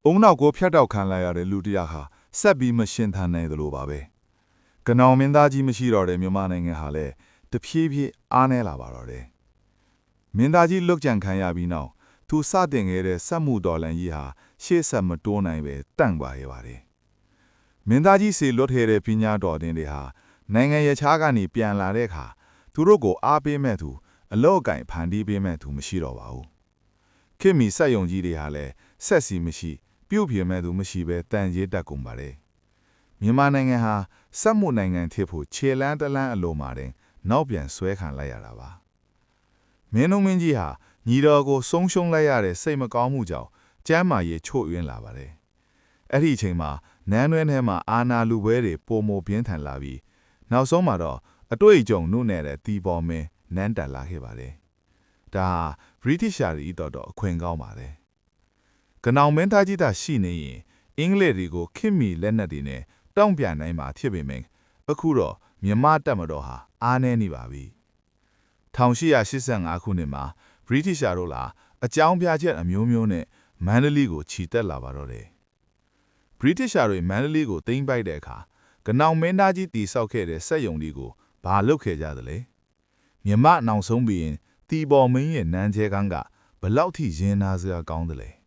အုံနောက်ကိုဖျက်တောက်ခံလိုက်ရတဲ့လူတစ်ယောက်ဟာဆက်ပြီးမရှင်သန်နိုင်သလိုပါပဲကနောင်မင်းသားကြီးမရှိတော့တဲ့မြန်မာနိုင်ငံဟာလည်းတဖြည်းဖြည်းအားနည်းလာပါတော့တယ်မင်းသားကြီးလွတ်ကြံခံရပြီးနောက်သူစတင်ခဲ့တဲ့စက်မှုတော်လှန်ရေးဟာရှေ့ဆက်မတိုးနိုင်ပဲတန့်သွားရပါတယ်မင်းသားကြီးစီလွတ်ခဲ့တဲ့ပညာတော်တင်တွေဟာနိုင်ငံရခြားကနေပြန်လာတဲ့အခါသူတို့ကိုအားပေးမဲ့သူအလော့ကင်ဖန်တီးပေးမဲ့သူမရှိတော့ပါဘူးခင်မီစက်ယုံကြီးတွေဟာလည်းဆက်စီမရှိပြုတ်ပြမဲ့သူမရှိပဲတန်ရေးတက်ကုန်ပါတယ်မြန်မာနိုင်ငံဟာစက်မှုနိုင်ငံဖြစ်ဖို့ခြေလန်းတလန်းအလိုမှာတင်နောက်ပြန်ဆွဲခံလိုက်ရတာပါမင်းတို့မင်းကြီးဟာညီတော်ကိုဆုံးရှုံးလိုက်ရတဲ့စိတ်မကောင်းမှုကြောင့်ကျမ်းမာရေးချို့ယွင်းလာပါတယ်အဲ့ဒီအချိန်မှာနန်းတွင်းထဲမှာအာနာလူပွဲတွေပုံမပြင်းထန်လာပြီးနောက်ဆုံးမှာတော့အတွေ့အကြုံနုနယ်တဲ့တီပေါ်မင်းနန်းတက်လာခဲ့ပါတယ်ဒါဟာ British ရှာရီတော်အခွင့်ကောင်းပါတယ်ကနောင်မင်းသားကြီးသာရှိနေရင်အင်္ဂလိပ်တွေကိုခင်မီလက်နက်တွေနဲ့တောင့်ပြန်နိုင်မှာဖြစ်ပေမယ့်အခုတော့မြန်မာတပ်မတော်ဟာအားနည်းနေပါပြီ1885ခုနှစ်မှာ British ရှာတို့လာအကြောင်းပြချက်အမျိုးမျိုးနဲ့မန္တလေးကိုခြိတက်လာပါတော့တယ် British ရှာတွေမန္တလေးကိုသိမ်းပိုက်တဲ့အခါကနောင်မင်းသားကြီးတည်ဆောက်ခဲ့တဲ့စက်ယုံတွေကိုဘာလုပ်ခဲ့ကြသလဲမြမနောက်ဆုံးပြီးရင်တီပေါ်မင်းရဲ့နန်းကျဲကန်းကဘလောက်ထိရင်နာစရာကောင်းတယ်လဲ